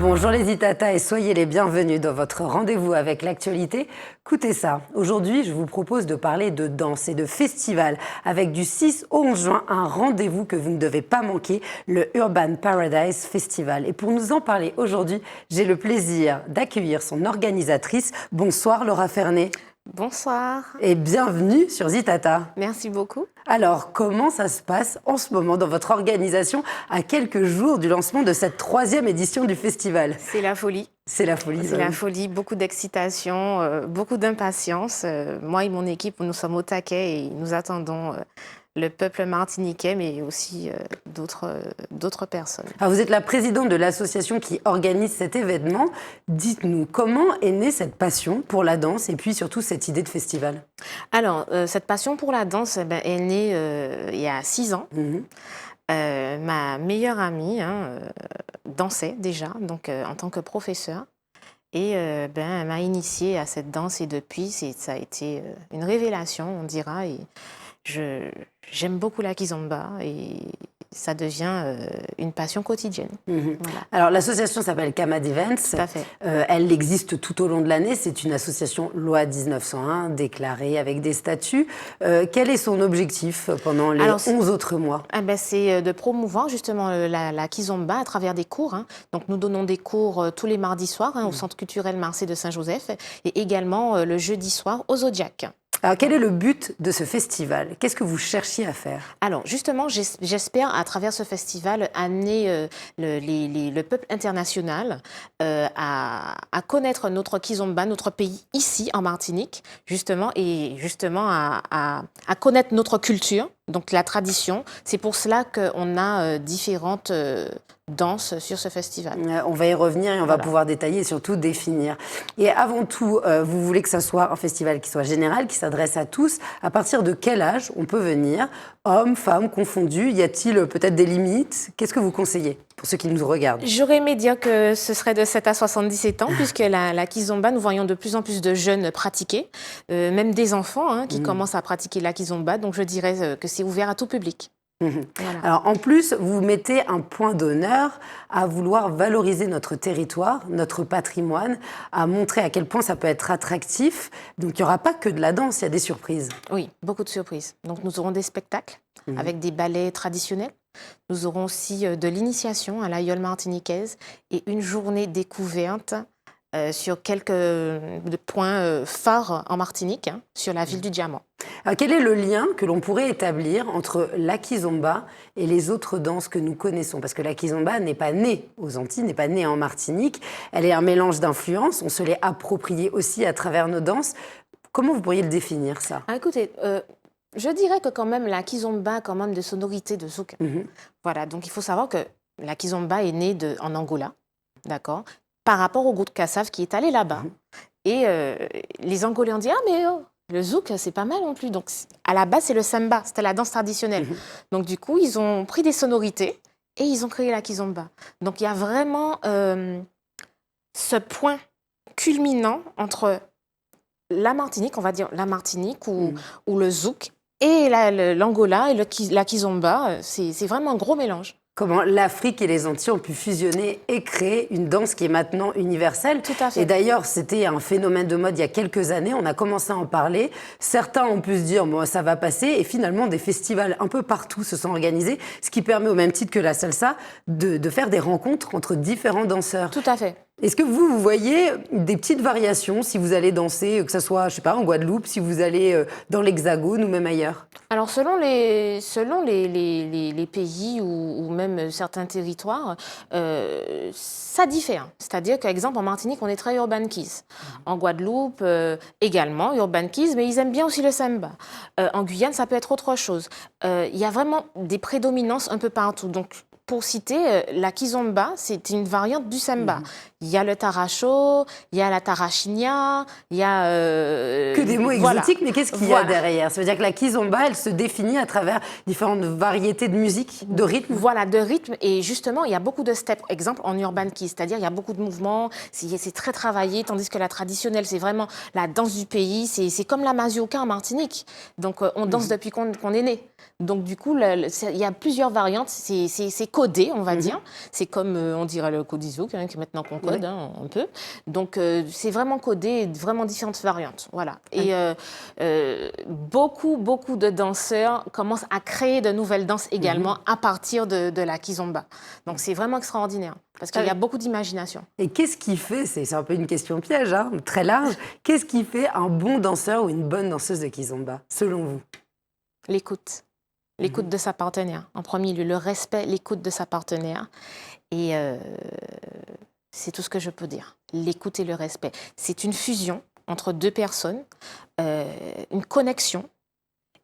Bonjour les Itata et soyez les bienvenus dans votre rendez-vous avec l'actualité. Écoutez ça, aujourd'hui je vous propose de parler de danse et de festival avec du 6 au 11 juin un rendez-vous que vous ne devez pas manquer, le Urban Paradise Festival. Et pour nous en parler aujourd'hui, j'ai le plaisir d'accueillir son organisatrice. Bonsoir Laura Fernet. Bonsoir. Et bienvenue sur Zitata. Merci beaucoup. Alors, comment ça se passe en ce moment dans votre organisation à quelques jours du lancement de cette 3e édition du festival? C'est la folie. C'est la folie. C'est la folie, beaucoup d'excitation, beaucoup d'impatience. Moi et mon équipe, nous sommes au taquet et nous attendons le peuple martiniquais, mais aussi d'autres personnes. Alors vous êtes la présidente de l'association qui organise cet événement. Dites-nous, comment est née cette passion pour la danse et puis surtout cette idée de festival? Alors, cette passion pour la danse est née il y a 6 ans. Ma meilleure amie dansait déjà, donc en tant que professeure. Et elle m'a initiée à cette danse et depuis, ça a été une révélation, on dira. Et j'aime beaucoup la kizomba et ça devient une passion quotidienne. Voilà. Alors l'association s'appelle Kamad Events. Tout à fait. Elle existe tout au long de l'année. C'est une association loi 1901 déclarée avec des statuts. Quel est son objectif pendant les 11 autres mois? C'est de promouvoir justement la kizomba à travers des cours. Donc nous donnons des cours tous les mardis soirs au Centre culturel Marseille de Saint-Joseph et également le jeudi soir au Zodiac. Alors, quel est le but de ce festival? Qu'est-ce que vous cherchiez à faire? Alors, justement, j'espère, à travers ce festival, amener le peuple international à connaître notre kizomba, notre pays, ici, en Martinique, justement, et justement à connaître notre culture, donc la tradition. C'est pour cela qu'on a différentes danses sur ce festival. On va y revenir et on va pouvoir détailler et surtout définir. Et avant tout, vous voulez que ça soit un festival qui soit général, qui s'adresse à tous. À partir de quel âge on peut venir? Hommes, femmes, confondus? Y a-t-il peut-être des limites? Qu'est-ce que vous conseillez pour ceux qui nous regardent? J'aurais aimé dire que ce serait de 7 à 77 ans, puisque la kizomba, nous voyons de plus en plus de jeunes pratiquer, même des enfants qui commencent à pratiquer la kizomba. Donc je dirais que c'est ouvert à tout public. Voilà. Alors en plus, vous mettez un point d'honneur à vouloir valoriser notre territoire, notre patrimoine, à montrer à quel point ça peut être attractif. Donc il n'y aura pas que de la danse, il y a des surprises. Oui, beaucoup de surprises. Donc nous aurons des spectacles avec des ballets traditionnels. Nous aurons aussi de l'initiation à l'aïeul martiniquaise et une journée découverte sur quelques points phares en Martinique, sur la ville du Diamant. Alors, quel est le lien que l'on pourrait établir entre la kizomba et les autres danses que nous connaissons? Parce que la kizomba n'est pas née aux Antilles, n'est pas née en Martinique. Elle est un mélange d'influences. On se l'est appropriée aussi à travers nos danses. Comment vous pourriez le définir, ça? Écoutez, je dirais que quand même la kizomba a quand même des sonorités de zouk. Voilà, donc il faut savoir que la kizomba est née en Angola, d'accord, par rapport au groupe Kassav qui est allé là-bas. Et les Angolais ont dit « Ah, mais le zouk, c'est pas mal non plus. » Donc, à la base, c'est le samba, c'était la danse traditionnelle. Donc, du coup, ils ont pris des sonorités et ils ont créé la kizomba. Donc, il y a vraiment ce point culminant entre la Martinique, on va dire la Martinique ou le zouk, et l'Angola et la kizomba. C'est vraiment un gros mélange. Comment l'Afrique et les Antilles ont pu fusionner et créer une danse qui est maintenant universelle. Tout à fait. Et d'ailleurs, c'était un phénomène de mode il y a quelques années. On a commencé à en parler. Certains ont pu se dire, bon, ça va passer. Et finalement, des festivals un peu partout se sont organisés, ce qui permet, au même titre que la salsa, de faire des rencontres entre différents danseurs. Tout à fait. Est-ce que vous voyez des petites variations si vous allez danser, que ce soit, je sais pas, en Guadeloupe, si vous allez dans l'Hexagone ou même ailleurs? Alors, selon les pays ou même certains territoires, ça diffère. C'est-à-dire qu'exemple, en Martinique, on est très urban kiss. En Guadeloupe, également, urban kiss, mais ils aiment bien aussi le samba. En Guyane, ça peut être autre chose. Il y a vraiment des prédominances un peu partout. Donc, pour citer, la kizomba, c'est une variante du samba. Il y a le taracho, il y a la tarachinia, il y a... Que des mots exotiques, mais qu'est-ce qu'il y a derrière? Ça veut dire que la kizomba, elle se définit à travers différentes variétés de musique, de rythme? Voilà, de rythme. Et justement, il y a beaucoup de steps. Exemple, en urban kiss, c'est-à-dire il y a beaucoup de mouvements, c'est très travaillé, tandis que la traditionnelle, c'est vraiment la danse du pays. C'est comme la mazioka en Martinique. Donc, on danse depuis qu'on est né. Donc, du coup, il y a plusieurs variantes. C'est codé, on va dire. C'est comme, on dirait le code ISO, qui est maintenant qu'on code, un peu. Donc, c'est vraiment codé, vraiment différentes variantes. Voilà. Et beaucoup de danseurs commencent à créer de nouvelles danses également à partir de la kizomba. Donc, c'est vraiment extraordinaire parce qu'il y a beaucoup d'imagination. Et qu'est-ce qui fait, c'est un peu une question piège, hein, très large, qu'est-ce qui fait un bon danseur ou une bonne danseuse de kizomba, selon vous? L'écoute. L'écoute de sa partenaire. En premier lieu, le respect, l'écoute de sa partenaire. Et c'est tout ce que je peux dire. L'écoute et le respect. C'est une fusion entre deux personnes, une connexion.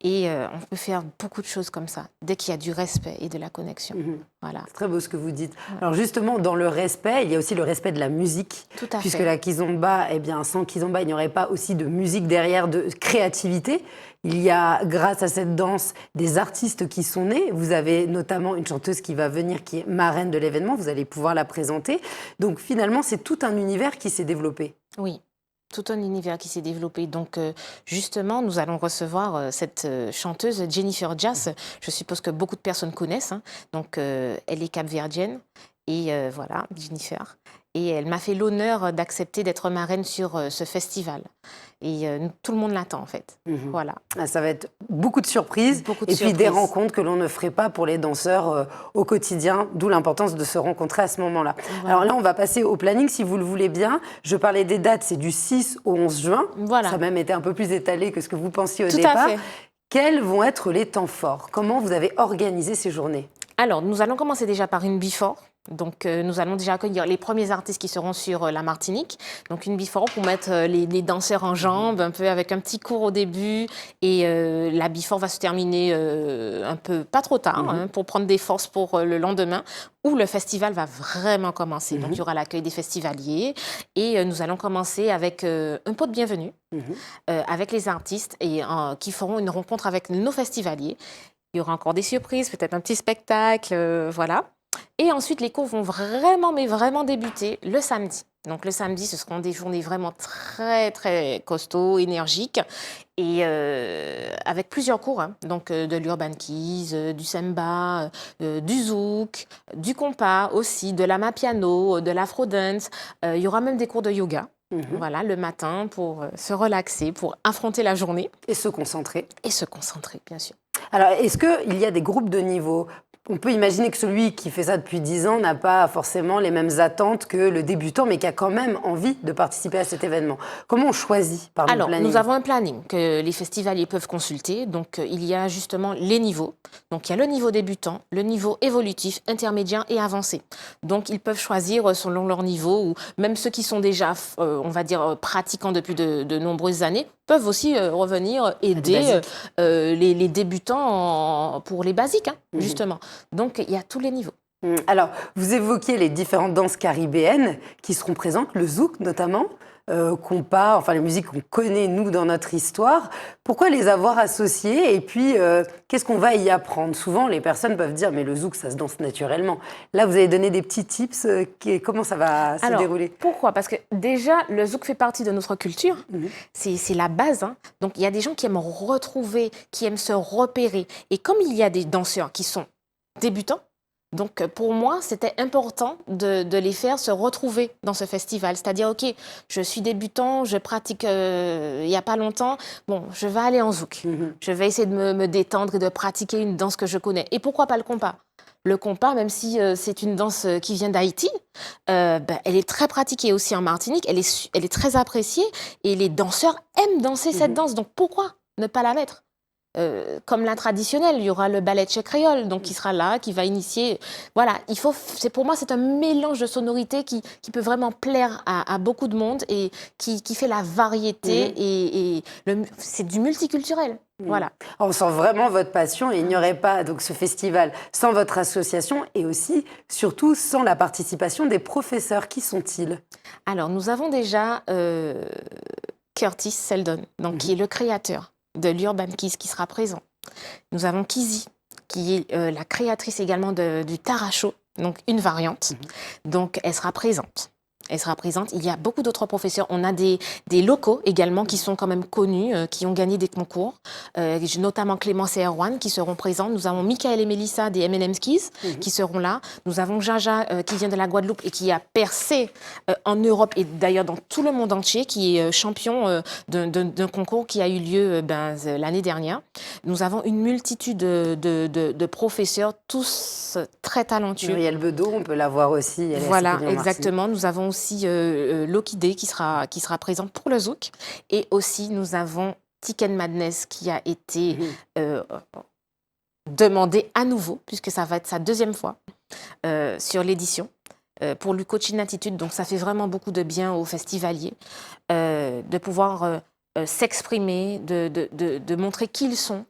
Et on peut faire beaucoup de choses comme ça, dès qu'il y a du respect et de la connexion. Voilà. C'est très beau ce que vous dites. Alors justement, dans le respect, il y a aussi le respect de la musique. Tout à puisque fait. la kizomba, eh bien, sans kizomba, il n'y aurait pas aussi de musique derrière, de créativité. Il y a, grâce à cette danse, des artistes qui sont nés. Vous avez notamment une chanteuse qui va venir, qui est marraine de l'événement. Vous allez pouvoir la présenter. Donc finalement, c'est tout un univers qui s'est développé. Oui. Tout un univers qui s'est développé. Donc, justement, nous allons recevoir cette chanteuse, Jennifer Jas. Je suppose que beaucoup de personnes connaissent. Hein. Donc, elle est capverdienne. Et voilà, Jennifer. Et elle m'a fait l'honneur d'accepter d'être marraine sur ce festival. Et tout le monde l'attend, en fait. Voilà. Ah, ça va être beaucoup de surprises. Puis des rencontres que l'on ne ferait pas pour les danseurs au quotidien, d'où l'importance de se rencontrer à ce moment-là. Voilà. Alors là, on va passer au planning, si vous le voulez bien. Je parlais des dates, c'est du 6 au 11 juin. Voilà. Ça a même été un peu plus étalé que ce que vous pensiez au Tout départ. à fait. Quels vont être les temps forts? Comment vous avez organisé ces journées? Alors, nous allons commencer déjà par une before. Donc, nous allons déjà accueillir les premiers artistes qui seront sur la Martinique. Donc, une before pour mettre les danseurs en jambes, un peu avec un petit cours au début. Et la before va se terminer un peu, pas trop tard, hein, pour prendre des forces pour le lendemain, où le festival va vraiment commencer. Donc, il y aura l'accueil des festivaliers. Et nous allons commencer avec un pot de bienvenue, avec les artistes et qui feront une rencontre avec nos festivaliers. Il y aura encore des surprises, peut-être un petit spectacle, voilà. Et ensuite, les cours vont vraiment, mais vraiment débuter le samedi. Donc, le samedi, ce seront des journées vraiment très, très costauds, énergiques, et avec plusieurs cours, hein. Donc de l'urban keys, du semba, du zouk, du compas aussi, de l'amapiano, de l'afro-dance. Il y aura même des cours de yoga. Voilà, le matin pour se relaxer, pour affronter la journée. Et se concentrer. Et se concentrer, bien sûr. Alors, est-ce qu'il y a des groupes de niveau? On peut imaginer que celui qui fait ça depuis 10 ans n'a pas forcément les mêmes attentes que le débutant, mais qui a quand même envie de participer à cet événement. Comment on choisit par le planning? Alors, nous avons un planning que les festivaliers peuvent consulter. Donc, il y a justement les niveaux. Donc, il y a le niveau débutant, le niveau évolutif, intermédiaire et avancé. Donc, ils peuvent choisir selon leur niveau, ou même ceux qui sont déjà, on va dire, pratiquants depuis de nombreuses années, peuvent aussi revenir aider les débutants pour les basiques, hein, justement. Donc, il y a tous les niveaux. Alors, vous évoquiez les différentes danses caribéennes qui seront présentes, le zouk notamment, compas, enfin les musiques qu'on connaît, nous, dans notre histoire. Pourquoi les avoir associées? Et puis, qu'est-ce qu'on va y apprendre? Souvent, les personnes peuvent dire, mais le zouk, ça se danse naturellement. Là, vous avez donné des petits tips. Comment ça va se dérouler? Pourquoi? Parce que déjà, le zouk fait partie de notre culture. C'est la base. Hein. Donc, il y a des gens qui aiment retrouver, qui aiment se repérer. Et comme il y a des danseurs qui sont débutants, donc pour moi, c'était important de les faire se retrouver dans ce festival. C'est-à-dire, OK, je suis débutant, je pratique il n'y a pas longtemps, bon, je vais aller en zouk. Je vais essayer de me détendre et de pratiquer une danse que je connais. Et pourquoi pas le compas? Le compas, même si c'est une danse qui vient d'Haïti, elle est très pratiquée aussi en Martinique, elle est très appréciée et les danseurs aiment danser cette danse. Donc pourquoi ne pas la mettre? Comme la traditionnelle, il y aura le ballet tchèque créole, donc qui sera là, qui va initier. Voilà, pour moi, c'est un mélange de sonorités qui peut vraiment plaire à beaucoup de monde et qui fait la variété et c'est du multiculturel. Voilà. On sent vraiment votre passion et il n'y aurait pas donc, ce festival sans votre association et aussi, surtout, sans la participation des professeurs. Qui sont-ils? Alors, nous avons déjà Curtis Seldon, donc, qui est le créateur de l'Urban Keys, qui sera présent. Nous avons Kizzy, qui est la créatrice également du Taracho, donc une variante. Donc, elle sera présente. Elle sera présente. Il y a beaucoup d'autres professeurs. On a des locaux également qui sont quand même connus, qui ont gagné des concours, notamment Clémence et Erwan qui seront présents. Nous avons Michael et Mélissa des M&M Skis qui seront là. Nous avons Jaja qui vient de la Guadeloupe et qui a percé en Europe et d'ailleurs dans tout le monde entier, qui est champion d'un concours qui a eu lieu l'année dernière. Nous avons une multitude de professeurs, tous très talentueux. Muriel Bedeau, on peut la voir aussi. Voilà, exactement. Nous avons aussi Lokidé qui sera présent pour le Zouk. Et aussi, nous avons Tiken Madness qui a été demandé à nouveau, puisque ça va être sa deuxième fois sur l'édition, pour le coaching attitude. Donc, ça fait vraiment beaucoup de bien aux festivaliers de pouvoir s'exprimer, de montrer qui ils sont,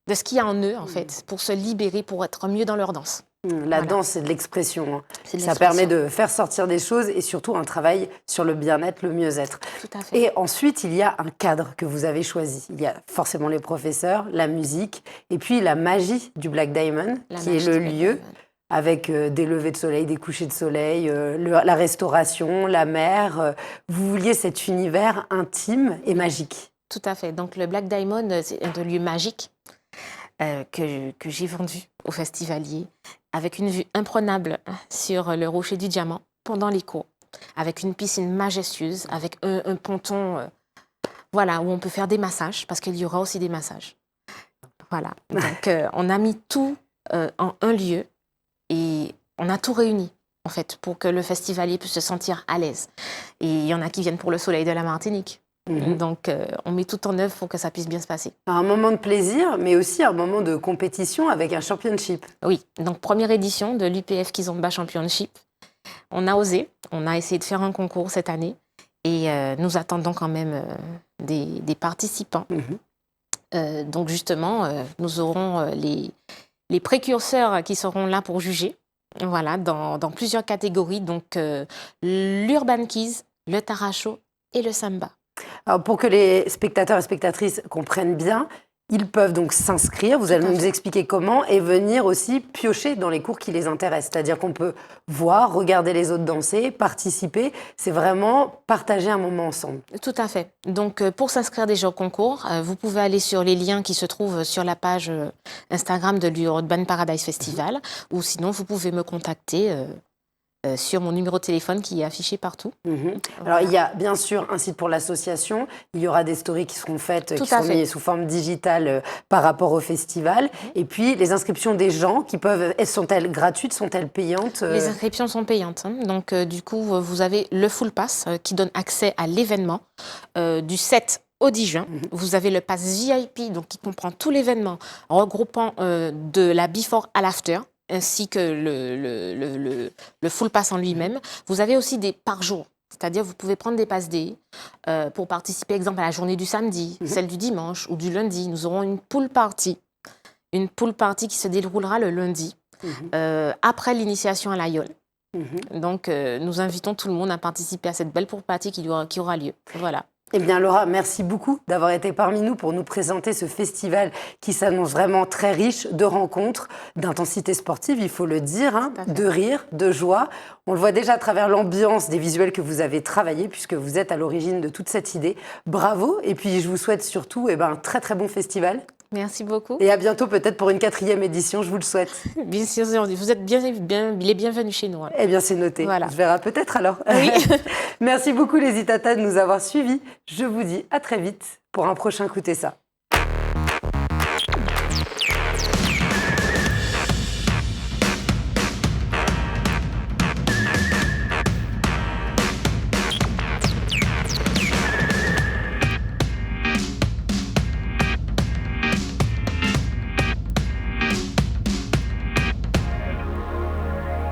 de ce qu'il y a en eux, en fait, pour se libérer, pour être mieux dans leur danse. La danse, c'est de l'expression. Hein. Ça permet de faire sortir des choses et surtout un travail sur le bien-être, le mieux-être. Tout à fait. Et ensuite, il y a un cadre que vous avez choisi. Il y a forcément les professeurs, la musique et puis la magie du Black Diamond, qui est le lieu avec des levées de soleil, des couchers de soleil, la restauration, la mer. Vous vouliez cet univers intime et magique. Tout à fait. Donc, le Black Diamond, c'est un lieu magique que j'ai vendu aux festivaliers, avec une vue imprenable sur le rocher du diamant pendant les cours, avec une piscine majestueuse, avec un ponton où on peut faire des massages, parce qu'il y aura aussi des massages. Voilà. Donc, on a mis tout en un lieu et on a tout réuni, en fait, pour que le festivalier puisse se sentir à l'aise. Et il y en a qui viennent pour le soleil de la Martinique. Donc, on met tout en œuvre pour que ça puisse bien se passer. Un moment de plaisir, mais aussi un moment de compétition avec un championship. Oui, donc première édition de l'UPF Kizomba Championship. On a osé, on a essayé de faire un concours cette année et nous attendons quand même des participants. Donc justement, nous aurons les précurseurs qui seront là pour juger, dans plusieurs catégories, donc l'Urban Keys, le Taracho et le Samba. Alors, pour que les spectateurs et spectatrices comprennent bien, ils peuvent donc s'inscrire, vous allez nous expliquer comment, et venir aussi piocher dans les cours qui les intéressent. C'est-à-dire qu'on peut voir, regarder les autres danser, participer. C'est vraiment partager un moment ensemble. Tout à fait. Donc, pour s'inscrire déjà au concours, vous pouvez aller sur les liens qui se trouvent sur la page Instagram de l'Urban Paradise Festival, ou sinon, vous pouvez me contacter sur mon numéro de téléphone qui est affiché partout. Alors, il y a bien sûr un site pour l'association. Il y aura des stories qui seront faites, qui seront mises sous forme digitale par rapport au festival. Et puis, les inscriptions des gens qui peuvent... Sont-elles gratuites? Sont-elles payantes? Les inscriptions sont payantes. Donc, du coup, vous avez le Full Pass qui donne accès à l'événement du 7 au 10 juin. Vous avez le Pass VIP, donc qui comprend tout l'événement, regroupant de la before à l'after, ainsi que le full pass en lui-même. Vous avez aussi des par jour, c'est-à-dire vous pouvez prendre des passes D pour participer, exemple, à la journée du samedi, celle du dimanche ou du lundi. Nous aurons une pool party qui se déroulera le lundi, après l'initiation à l'AYOL. Donc, nous invitons tout le monde à participer à cette belle pool party qui aura lieu. Voilà. Eh bien, Laura, merci beaucoup d'avoir été parmi nous pour nous présenter ce festival qui s'annonce vraiment très riche de rencontres, d'intensité sportive, il faut le dire, de rire, de joie. On le voit déjà à travers l'ambiance des visuels que vous avez travaillés, puisque vous êtes à l'origine de toute cette idée. Bravo, et puis je vous souhaite surtout un très très bon festival. Merci beaucoup. Et à bientôt peut-être pour une 4e édition, je vous le souhaite. Bien sûr, vous êtes les bienvenus chez nous. Eh bien, c'est noté. Voilà. Je verrai peut-être alors. Oui. Merci beaucoup les Itata de nous avoir suivis. Je vous dis à très vite pour un prochain Écoutez ça.